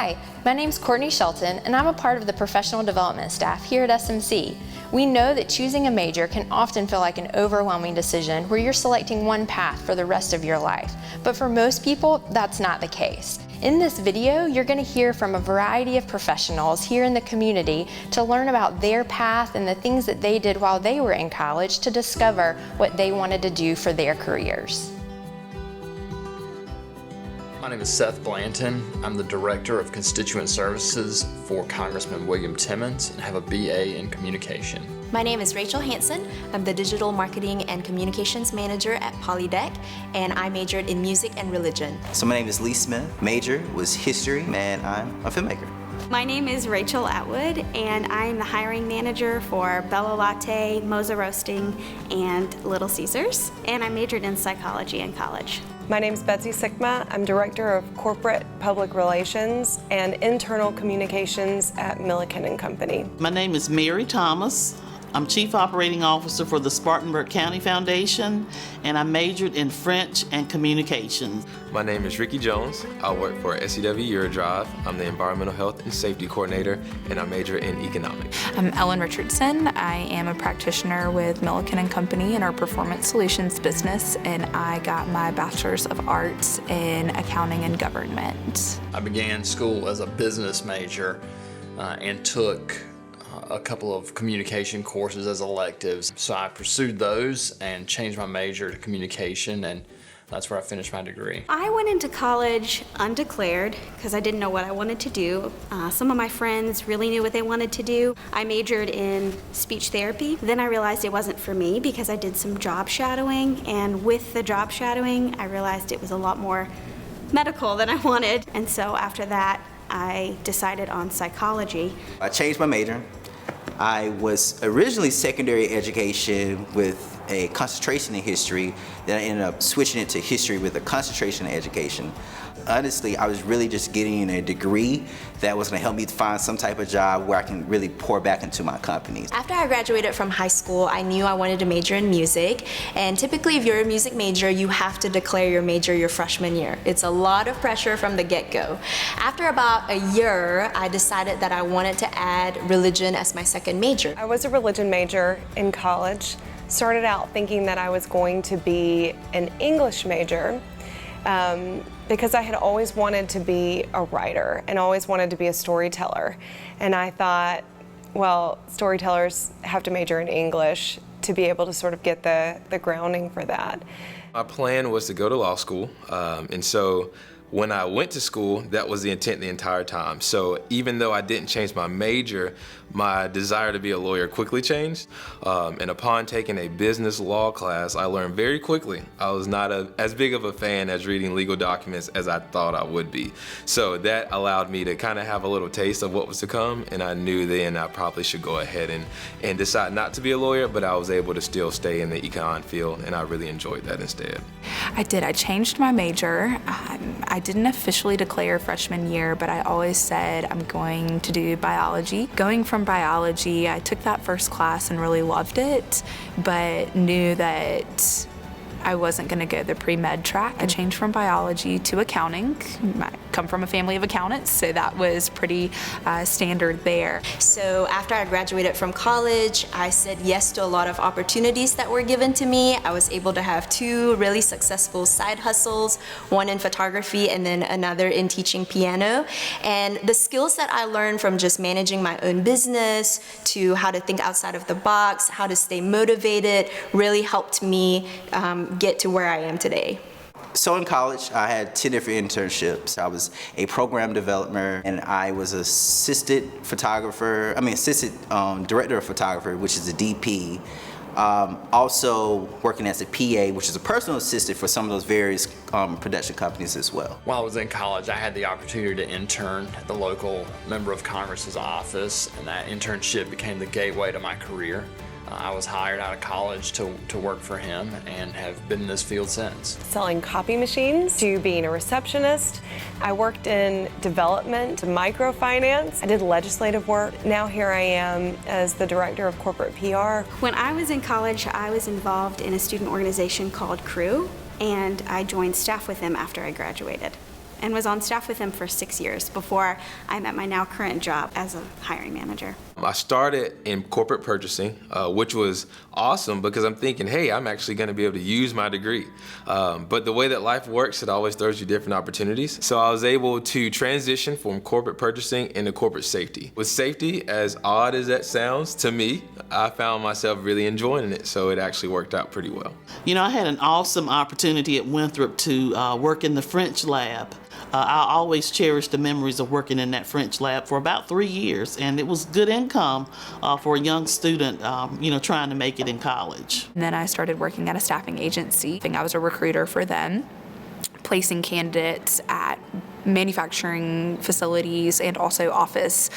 Hi, my name's Courtney Shelton, and I'm a part of the professional development staff here at SMC. We know that choosing a major can often feel like an overwhelming decision where you're selecting one path for the rest of your life. But for most people, that's not the case. In this video, you're going to hear from a variety of professionals here in the community to learn about their path and the things that they did while they were in college to discover what they wanted to do for their careers. My name is Seth Blanton. I'm the Director of Constituent Services for Congressman William Timmons and have a BA in Communication. My name is Rachel Hansen. I'm the Digital Marketing and Communications Manager at Polydeck, and I majored in Music and Religion. So my name is Lee Smith. Major was History, and I'm a filmmaker. My name is Rachel Atwood, and I'm the hiring manager for Bella Latte, Moza Roasting, and Little Caesars, and I majored in psychology in college. My name's Betsy Sikma. I'm Director of Corporate Public Relations and Internal Communications at Milliken & Company. My name is Mary Thomas. I'm Chief Operating Officer for the Spartanburg County Foundation, and I majored in French and Communications. My name is Ricky Jones. I work for SEW Eurodrive. I'm the Environmental Health and Safety Coordinator, and I major in Economics. I'm Ellen Richardson. I am a practitioner with Milliken & Company in our Performance Solutions business, and I got my Bachelor's of Arts in Accounting and Government. I began school as a business major and took a couple of communication courses as electives. So I pursued those and changed my major to communication, and that's where I finished my degree. I went into college undeclared because I didn't know what I wanted to do. Some of my friends really knew what they wanted to do. I majored in speech therapy. Then I realized it wasn't for me because I did some job shadowing, and with the job shadowing, I realized it was a lot more medical than I wanted. And so after that, I decided on psychology. I changed my major. I was originally secondary education with a concentration in history, then I ended up switching it to history with a concentration in education. Honestly, I was really just getting a degree that was going to help me find some type of job where I can really pour back into my company. After I graduated from high school, I knew I wanted to major in music, and typically if you're a music major, you have to declare your major your freshman year. It's a lot of pressure from the get-go. After about a year, I decided that I wanted to add religion as my second major. I was a religion major in college. Started out thinking that I was going to be an English major because I had always wanted to be a writer and always wanted to be a storyteller. And I thought, well, storytellers have to major in English to be able to sort of get the grounding for that. My plan was to go to law school, and so when I went to school, that was the intent the entire time. So even though I didn't change my major, my desire to be a lawyer quickly changed. And upon taking a business law class, I learned very quickly I was not as big of a fan as reading legal documents as I thought I would be. So that allowed me to kind of have a little taste of what was to come, and I knew then I probably should go ahead and decide not to be a lawyer, but I was able to still stay in the econ field, and I really enjoyed that instead. I did. I changed my major. I didn't officially declare freshman year, but I always said I'm going to do biology. Going from biology, I took that first class and really loved it, but knew that I wasn't going to go the pre-med track. I changed from biology to accounting. I come from a family of accountants, so that was pretty standard there. So after I graduated from college, I said yes to a lot of opportunities that were given to me. I was able to have 2 really successful side hustles, one in photography and then another in teaching piano. And the skills that I learned from just managing my own business to how to think outside of the box, how to stay motivated, really helped me get to where I am today. So in college, I had 10 different internships. I was a program developer, and I was assistant director of photography, which is a DP. Also working as a PA, which is a personal assistant for some of those various production companies as well. While I was in college, I had the opportunity to intern at the local member of Congress's office, and that internship became the gateway to my career. I was hired out of college to work for him and have been in this field since. Selling copy machines to being a receptionist. I worked in development, microfinance. I did legislative work. Now here I am as the Director of Corporate PR. When I was in college, I was involved in a student organization called CREW, and I joined staff with them after I graduated. and was on staff with him for 6 years before I met my now current job as a hiring manager. I started in corporate purchasing, which was awesome because I'm thinking, hey, I'm actually going to be able to use my degree. But the way that life works, it always throws you different opportunities. So I was able to transition from corporate purchasing into corporate safety. With safety, as odd as that sounds to me, I found myself really enjoying it. So it actually worked out pretty well. You know, I had an awesome opportunity at Winthrop to work in the French lab. I always cherish the memories of working in that French lab for about 3 years, and it was good income for a young student, trying to make it in college. And then I started working at a staffing agency. I was a recruiter for them, placing candidates at manufacturing facilities and also office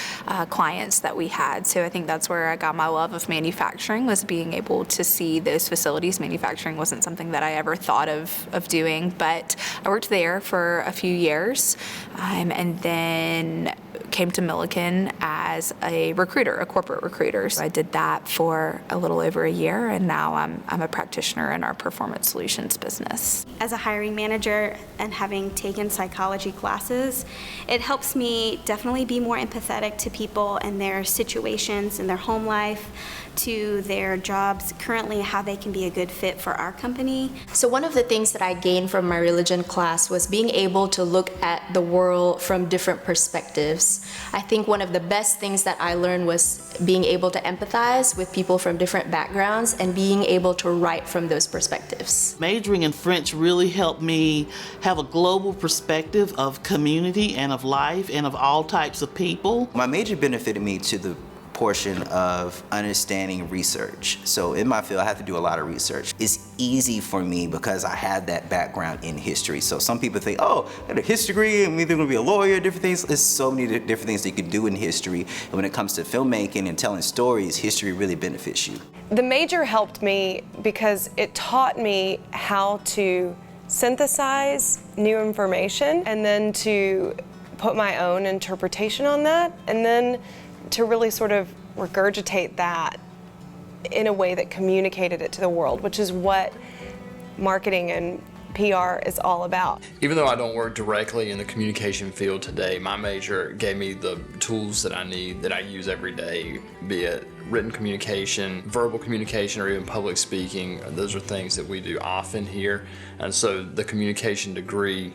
clients that we had. So I think that's where I got my love of manufacturing, was being able to see those facilities. Manufacturing wasn't something that I ever thought of doing, but I worked there for a few years and then came to Milliken as a recruiter, a corporate recruiter. So I did that for a little over a year, and now I'm a practitioner in our performance solutions business. As a hiring manager and having taken psychology classes, it helps me definitely be more empathetic to people and their situations in their home life, to their jobs currently, how they can be a good fit for our company. So one of the things that I gained from my religion class was being able to look at the world from different perspectives. I think one of the best things that I learned was being able to empathize with people from different backgrounds and being able to write from those perspectives. Majoring in French really helped me have a global perspective of community and of life and of all types of people. My major benefited me to the portion of understanding research. So in my field, I have to do a lot of research. It's easy for me because I had that background in history. So some people think, oh, I had a history degree, I'm either gonna be a lawyer, different things. There's so many different things that you can do in history. And when it comes to filmmaking and telling stories, history really benefits you. The major helped me because it taught me how to synthesize new information and then to put my own interpretation on that, and then to really sort of regurgitate that in a way that communicated it to the world, which is what marketing and PR is all about. Even though I don't work directly in the communication field today, my major gave me the tools that I need, that I use every day, be it written communication, verbal communication, or even public speaking. Those are things that we do often here. And so the communication degree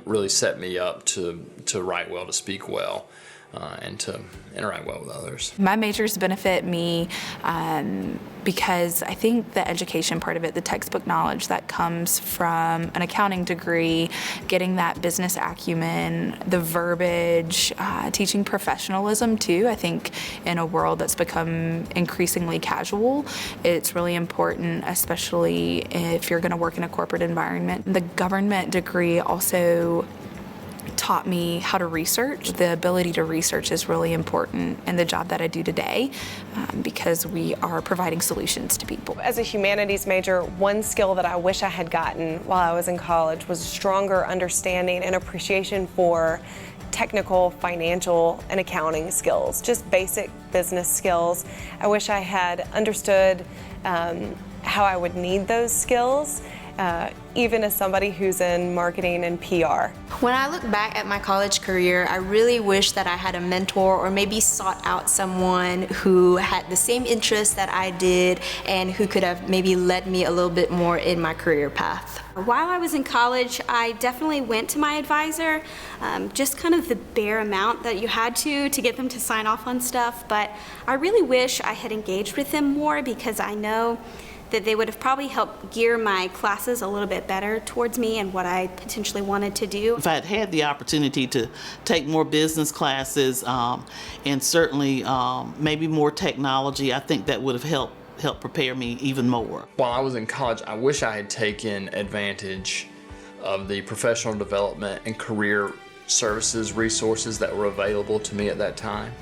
really set me up to write well, to speak well, and to interact well with others. My majors benefit me because I think the education part of it, the textbook knowledge that comes from an accounting degree, getting that business acumen, the verbiage, teaching professionalism too. I think in a world that's become increasingly casual, it's really important, especially if you're going to work in a corporate environment. The government degree also taught me how to research. The ability to research is really important in the job that I do today because we are providing solutions to people. As a humanities major, one skill that I wish I had gotten while I was in college was a stronger understanding and appreciation for technical, financial, and accounting skills, just basic business skills. I wish I had understood how I would need those skills, even as somebody who's in marketing and PR. When I look back at my college career, I really wish that I had a mentor or maybe sought out someone who had the same interests that I did and who could have maybe led me a little bit more in my career path. While I was in college, I definitely went to my advisor, just kind of the bare amount that you had to get them to sign off on stuff, but I really wish I had engaged with them more because I know that they would have probably helped gear my classes a little bit better towards me and what I potentially wanted to do. If I had had the opportunity to take more business classes and certainly maybe more technology, I think that would have helped prepare me even more. While I was in college, I wish I had taken advantage of the professional development and career services resources that were available to me at that time.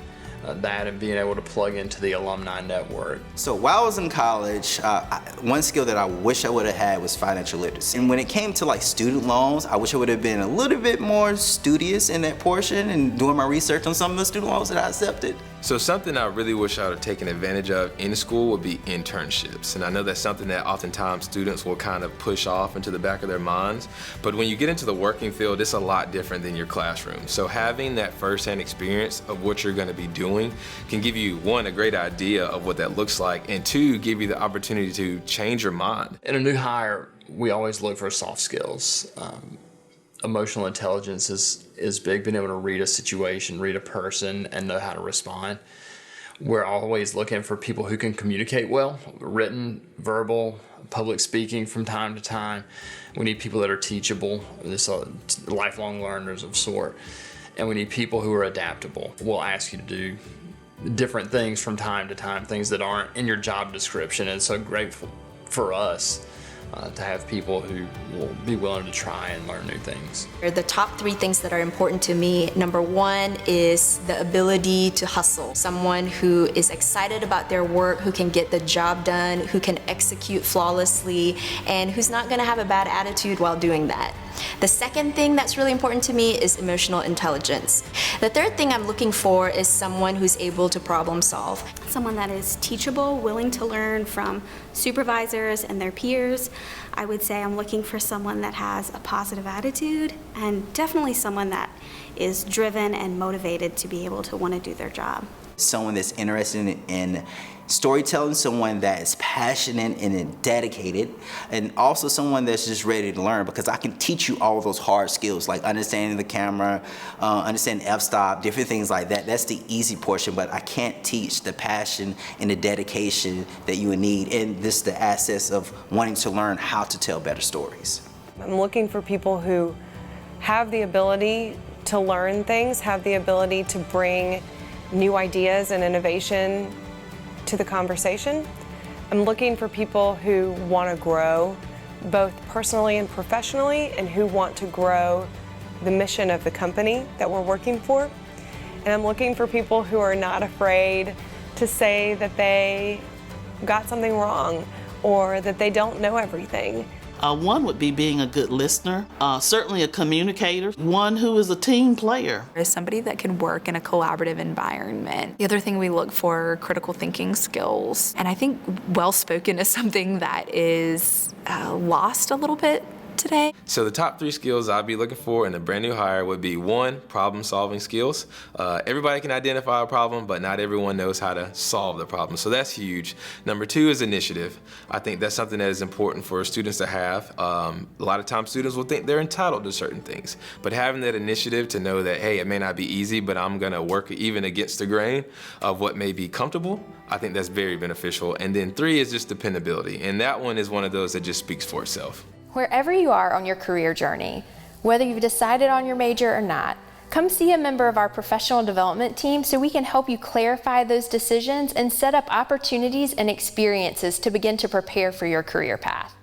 That and being able to plug into the alumni network. So while I was in college, one skill that I wish I would have had was financial literacy. And when it came to like student loans, I wish I would have been a little bit more studious in that portion and doing my research on some of the student loans that I accepted. So something I really wish I would have taken advantage of in school would be internships. And I know that's something that oftentimes students will kind of push off into the back of their minds. But when you get into the working field, it's a lot different than your classroom. So having that firsthand experience of what you're going to be doing can give you, one, a great idea of what that looks like, and two, give you the opportunity to change your mind. In a new hire, we always look for soft skills. Emotional intelligence is big, being able to read a situation, read a person, and know how to respond. We're always looking for people who can communicate well, written, verbal, public speaking from time to time. We need people that are teachable, lifelong learners of sort. And we need people who are adaptable. We'll ask you to do different things from time to time, things that aren't in your job description. And so grateful for us to have people who will be willing to try and learn new things. The top 3 things that are important to me, number 1 is the ability to hustle. Someone who is excited about their work, who can get the job done, who can execute flawlessly, and who's not going to have a bad attitude while doing that. The second thing that's really important to me is emotional intelligence. The third thing I'm looking for is someone who's able to problem solve. Someone that is teachable, willing to learn from supervisors and their peers. I would say I'm looking for someone that has a positive attitude, and definitely someone that is driven and motivated to be able to want to do their job. Someone that's interested in storytelling, someone that is passionate and dedicated, and also someone that's just ready to learn, because I can teach you all of those hard skills like understanding the camera, understanding f-stop, different things like that. That's the easy portion, but I can't teach the passion and the dedication that you would need, and this the assets of wanting to learn how to tell better stories. I'm looking for people who have the ability to learn things, have the ability to bring new ideas and innovation to the conversation. I'm looking for people who want to grow both personally and professionally, and who want to grow the mission of the company that we're working for. And I'm looking for people who are not afraid to say that they got something wrong or that they don't know everything. One would be being a good listener, certainly a communicator, one who is a team player. Is somebody that can work in a collaborative environment. The other thing we look for are critical thinking skills. And I think well-spoken is something that is lost a little bit today. So the top 3 skills I'd be looking for in a brand new hire would be 1, problem-solving skills. Everybody can identify a problem, but not everyone knows how to solve the problem. So that's huge. Number 2 is initiative. I think that's something that is important for students to have. A lot of times students will think they're entitled to certain things, but having that initiative to know that, hey, it may not be easy, but I'm gonna work even against the grain of what may be comfortable, I think that's very beneficial. And then 3 is just dependability. And that one is one of those that just speaks for itself. Wherever you are on your career journey, whether you've decided on your major or not, come see a member of our professional development team so we can help you clarify those decisions and set up opportunities and experiences to begin to prepare for your career path.